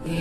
بحران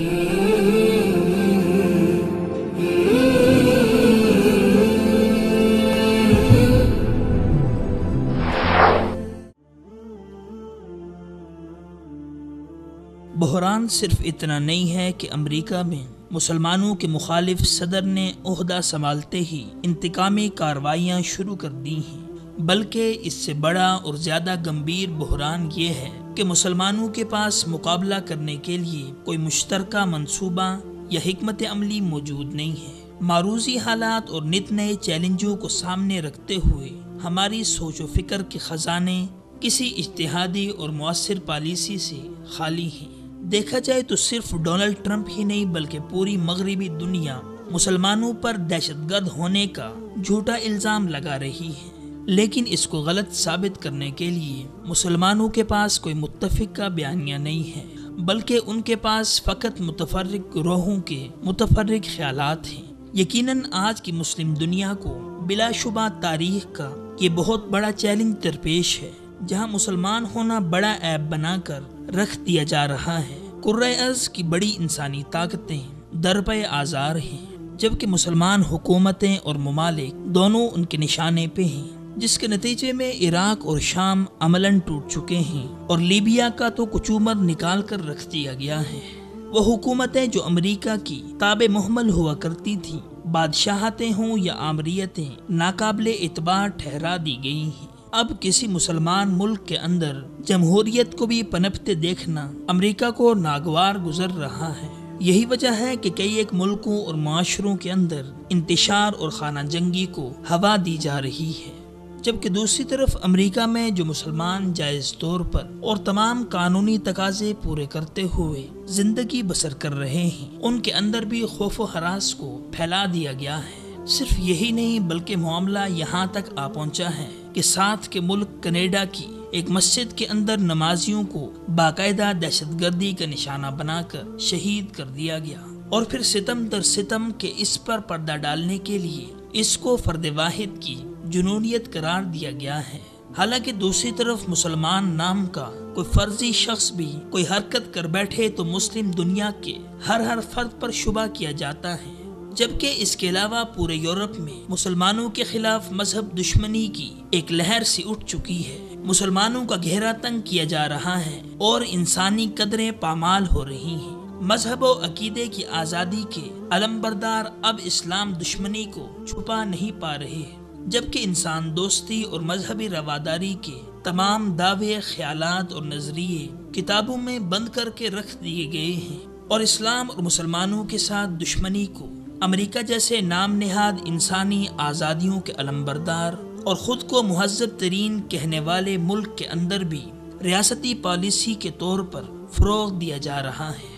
صرف اتنا نہیں ہے کہ امریکہ میں مسلمانوں کے مخالف صدر نے عہدہ سنبھالتے ہی انتقامی کارروائیاں شروع کر دی ہیں، بلکہ اس سے بڑا اور زیادہ گمبھیر بحران یہ ہے کہ مسلمانوں کے پاس مقابلہ کرنے کے لیے کوئی مشترکہ منصوبہ یا حکمت عملی موجود نہیں ہے۔ معروضی حالات اور نت نئے چیلنجوں کو سامنے رکھتے ہوئے ہماری سوچ و فکر کے خزانے کسی اجتہادی اور مؤثر پالیسی سے خالی ہیں۔ دیکھا جائے تو صرف ڈونلڈ ٹرمپ ہی نہیں بلکہ پوری مغربی دنیا مسلمانوں پر دہشت گرد ہونے کا جھوٹا الزام لگا رہی ہے، لیکن اس کو غلط ثابت کرنے کے لیے مسلمانوں کے پاس کوئی متفق کا بیانیہ نہیں ہے، بلکہ ان کے پاس فقط متفرق گروہوں کے متفرق خیالات ہیں۔ یقیناً آج کی مسلم دنیا کو بلا شبہ تاریخ کا یہ بہت بڑا چیلنج درپیش ہے، جہاں مسلمان ہونا بڑا عیب بنا کر رکھ دیا جا رہا ہے۔ کرۂ ارض کی بڑی انسانی طاقتیں درپے آزار ہیں، جبکہ مسلمان حکومتیں اور ممالک دونوں ان کے نشانے پہ ہیں، جس کے نتیجے میں عراق اور شام عملاً ٹوٹ چکے ہیں اور لیبیا کا تو کچومر نکال کر رکھ دیا گیا ہے۔ وہ حکومتیں جو امریکہ کی تابع محمل ہوا کرتی تھیں، بادشاہتیں ہوں یا آمریتیں، ناقابل اعتبار ٹھہرا دی گئی ہیں۔ اب کسی مسلمان ملک کے اندر جمہوریت کو بھی پنپتے دیکھنا امریکہ کو ناگوار گزر رہا ہے۔ یہی وجہ ہے کہ کئی ایک ملکوں اور معاشروں کے اندر انتشار اور خانہ جنگی کو ہوا دی جا رہی ہے، جبکہ دوسری طرف امریکہ میں جو مسلمان جائز طور پر اور تمام قانونی تقاضے پورے کرتے ہوئے زندگی بسر کر رہے ہیں، ان کے اندر بھی خوف و ہراس کو پھیلا دیا گیا ہے۔ صرف یہی نہیں بلکہ معاملہ یہاں تک آ پہنچا ہے کہ ساتھ کے ملک کینیڈا کی ایک مسجد کے اندر نمازیوں کو باقاعدہ دہشت گردی کا نشانہ بنا کر شہید کر دیا گیا، اور پھر ستم در ستم کے اس پر پردہ ڈالنے کے لیے اس کو فرد واحد کی جنونیت قرار دیا گیا ہے۔ حالانکہ دوسری طرف مسلمان نام کا کوئی فرضی شخص بھی کوئی حرکت کر بیٹھے تو مسلم دنیا کے ہر فرد پر شبہ کیا جاتا ہے، جبکہ اس کے علاوہ پورے یورپ میں مسلمانوں کے خلاف مذہب دشمنی کی ایک لہر سی اٹھ چکی ہے۔ مسلمانوں کا گھیرا تنگ کیا جا رہا ہے اور انسانی قدریں پامال ہو رہی ہیں۔ مذہب و عقیدے کی آزادی کے علمبردار اب اسلام دشمنی کو چھپا نہیں پا رہے، جبکہ انسان دوستی اور مذہبی رواداری کے تمام دعوے، خیالات اور نظریے کتابوں میں بند کر کے رکھ دیے گئے ہیں، اور اسلام اور مسلمانوں کے ساتھ دشمنی کو امریکہ جیسے نام نہاد انسانی آزادیوں کے علمبردار اور خود کو مہذب ترین کہنے والے ملک کے اندر بھی ریاستی پالیسی کے طور پر فروغ دیا جا رہا ہے۔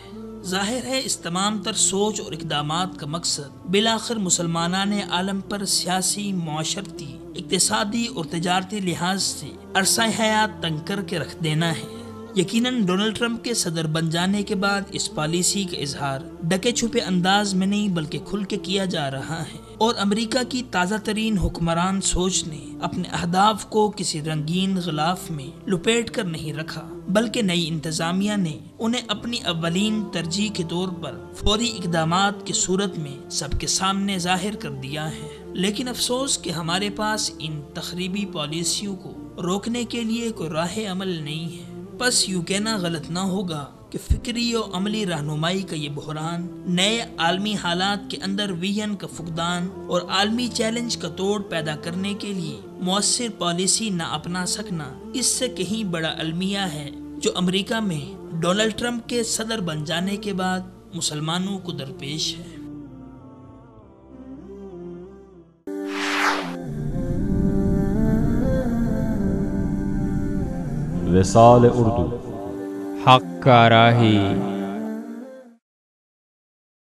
ظاہر ہے اس تمام تر سوچ اور اقدامات کا مقصد بالآخر مسلمانان عالم پر سیاسی، معاشرتی، اقتصادی اور تجارتی لحاظ سے عرصہ حیات تنگ کر کے رکھ دینا ہے۔ یقیناً ڈونلڈ ٹرمپ کے صدر بن جانے کے بعد اس پالیسی کا اظہار ڈکے چھپے انداز میں نہیں بلکہ کھل کے کیا جا رہا ہے، اور امریکہ کی تازہ ترین حکمران سوچ نے اپنے اہداف کو کسی رنگین غلاف میں لپیٹ کر نہیں رکھا، بلکہ نئی انتظامیہ نے انہیں اپنی اولین ترجیح کے طور پر فوری اقدامات کی صورت میں سب کے سامنے ظاہر کر دیا ہے۔ لیکن افسوس کہ ہمارے پاس ان تخریبی پالیسیوں کو روکنے کے لیے کوئی راہ عمل نہیں ہے۔ بس یوں کہنا غلط نہ ہوگا کہ فکری و عملی رہنمائی کا یہ بحران نئے عالمی حالات کے اندر ویژن کا فقدان اور عالمی چیلنج کا توڑ پیدا کرنے کے لیے مؤثر پالیسی نہ اپنا سکنا اس سے کہیں بڑا المیہ ہے، جو امریکہ میں ڈونلڈ ٹرمپ کے صدر بن جانے کے بعد مسلمانوں کو درپیش ہے۔ وصال اردو، حق کا راہی